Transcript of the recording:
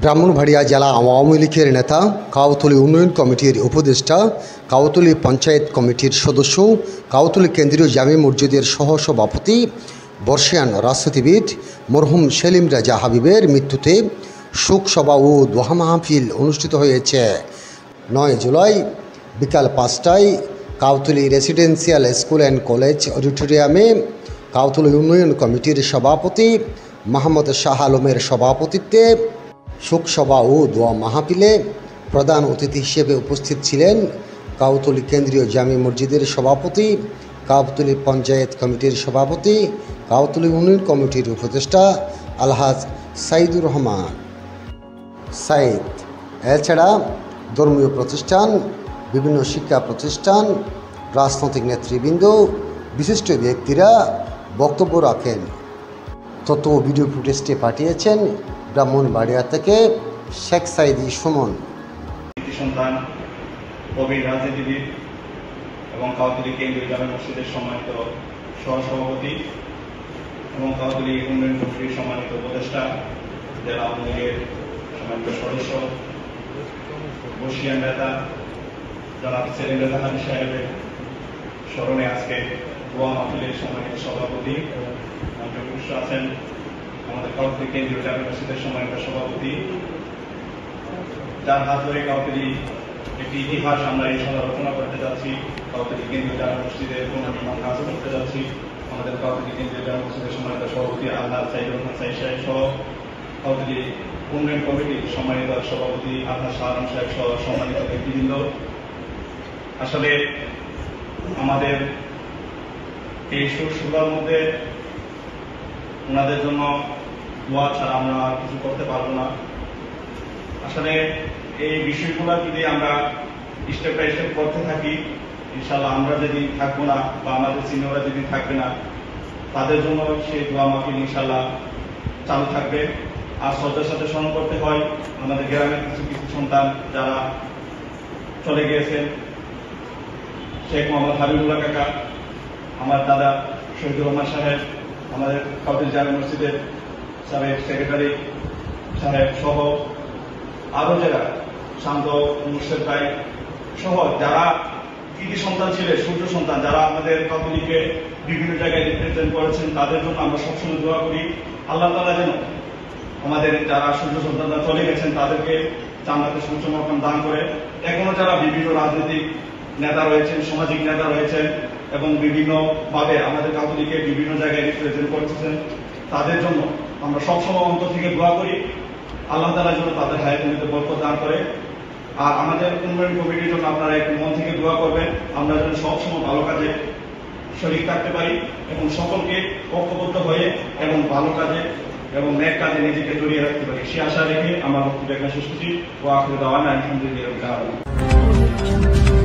ব্রাহ্মণবাড়িয়া জেলা আওয়ামী লীগের নেতা, কাউতলী উন্নয়ন কমিটির উপদেষ্টা, কাউতলী পঞ্চায়েত কমিটির সদস্য, কাউতলী কেন্দ্রীয় জামে মসজিদের সহসভাপতি, বর্ষিয়ান রাজনীতিবিদ মরহুম সেলিম রাজা হাবিবের মৃত্যুতে শোকসভা ও দোয়া মাহফিল অনুষ্ঠিত হয়েছে। 9 জুলাই বিকাল 5টায় Kautoli residential school and college অডিটোরিয়ামে কাউতলী উন্নয়ন কমিটির সভাপতি মোহাম্মদ শাহ আলমের সভাপতিত্বে শোকসভা ও দোয়া মাহফিলে প্রধান অতিথি হিসেবে উপস্থিত ছিলেন কাউতলী কেন্দ্রীয় জামে মসজিদের সভাপতি, কাউতলী পঞ্চায়েত কমিটির সভাপতি, কাউতলী উন্নয়ন কমিটির উপদেষ্টা আলহাজ সাইদুর রহমান সাইদ। এছাড়া ধর্মীয় প্রতিষ্ঠান, বিভিন্ন শিক্ষা প্রতিষ্ঠান, রাজনৈতিক নেতৃবৃন্দ, বিশিষ্ট ব্যক্তিরা বক্তব্য রাখেন। তথ্য ও ভিডিও ফুটেজটি পাঠিয়েছেন ব্রাহ্মণবাড়িয়া থেকে শেখ সাইদি সুমন। সন্তান, প্রবীণ রাজনীতিবিদ এবং কাউতলী কেন্দ্রীয় জামে মসজিদের সম্মানিত সহসভাপতি এবং কাউতলী উন্নয়ন কমিটির সম্মানিত উপদেষ্টা, জেলা আওয়ামী লীগের সম্মানিত সদস্য, বর্ষিয়ান নেতা জনাব সেলিম রাজা হাবিব সাহেবের স্মরণে আজকে দোয়া মাহফিলের সম্মানিত সভাপতি মঞ্চপুষ্ট আছেন আমাদের কাউতলী কেন্দ্রীয় জামে মসজিদের সম্মানিত সভাপতি, যার হাত ধরে কাউতলী একটি ইতিহাস আমরা এই সভা রচনা করতে যাচ্ছি। কাউতলী কেন্দ্রীয় জামে মসজিদের পুনর্নির্মাণ কাজ করতে যাচ্ছি। আমাদের কাউতলী কেন্দ্রীয় জামে মসজিদের সম্মানিত সভাপতি আলহাজ সাইদুর রহমান সাইদ সাহেব সহ কাউতলী উন্নয়ন কমিটির সম্মানিত সভাপতি আলহাজ শাহ আলম সাহেব সহ সম্মানিত ব্যক্তিবৃন্দ, আসলে আমাদের এই সুর মধ্যে ওনাদের জন্য দোয়া ছাড়া আমরা কিছু করতে পারবো না। আসলে এই বিষয়গুলো যদি আমরা স্টেপ বাই স্টেপ করতে থাকি, ইনশাআল্লাহ আমরা যেদিন থাকবো না বা আমাদের সিনিয়ররা যেদিন থাকবে না, তাদের জন্য সেই দোয়া মাহফিল ইনশাআল্লাহ চালু থাকবে। আর শ্রদ্ধার সাথে স্মরণ করতে হয় আমাদের গ্রামের কিছু কিছু সন্তান যারা চলে গিয়েছেন। শেখ মোহাম্মদ হাবিবুল্লাহ কাকা, আমার দাদা শহীদুর রহমান সাহেব, আমাদের কাউতলী জামে মসজিদের সাবেক সেক্রেটারি সাহেব সহ আরো যারা শান্ত মুর্শেদ ভাই সহ যারা কৃতি সন্তান ছিলেন, সূর্য সন্তান, যারা আমাদের কাউতলীকে বিভিন্ন জায়গায় রিপ্রেজেন্ট করেছেন, তাদের জন্য আমরা সবসময় দোয়া করি আল্লাহ তাআলা যেন আমাদের যারা সূর্য সন্তানরা চলে গেছেন তাদেরকে জান্নাতের সুউচ্চ মাকাম দান করে। এখনো যারা বিভিন্ন রাজনৈতিক নেতা রয়েছেন, সামাজিক নেতা রয়েছেন এবং বিভিন্ন ভাবে আমাদের কাউতলীকে বিভিন্ন জায়গায় রিপ্রেজেন্ট করতেছেন, তাদের জন্য আমরা সবসময় অন্তর থেকে দোয়া করি আল্লাহ তাআলা যেন তাদের হায়াতে বরকত দান করে। আর আমাদের উন্নয়ন কমিটির জন্য আপনারা একটু মন থেকে দোয়া করবেন, আমরা যেন সবসময় ভালো কাজে শরীক থাকতে পারি এবং সকলকে ঐক্যবদ্ধ হয়ে এবং ভালো কাজে এবং নেক কাজে নিজেকে জড়িয়ে রাখতে পারি, সে আশা রেখে আমার বক্তব্য এখানে শেষ করছি। ওয়া আখিরু দাওয়ানা আলহামদুলিল্লাহি রাব্বিল আলামিন।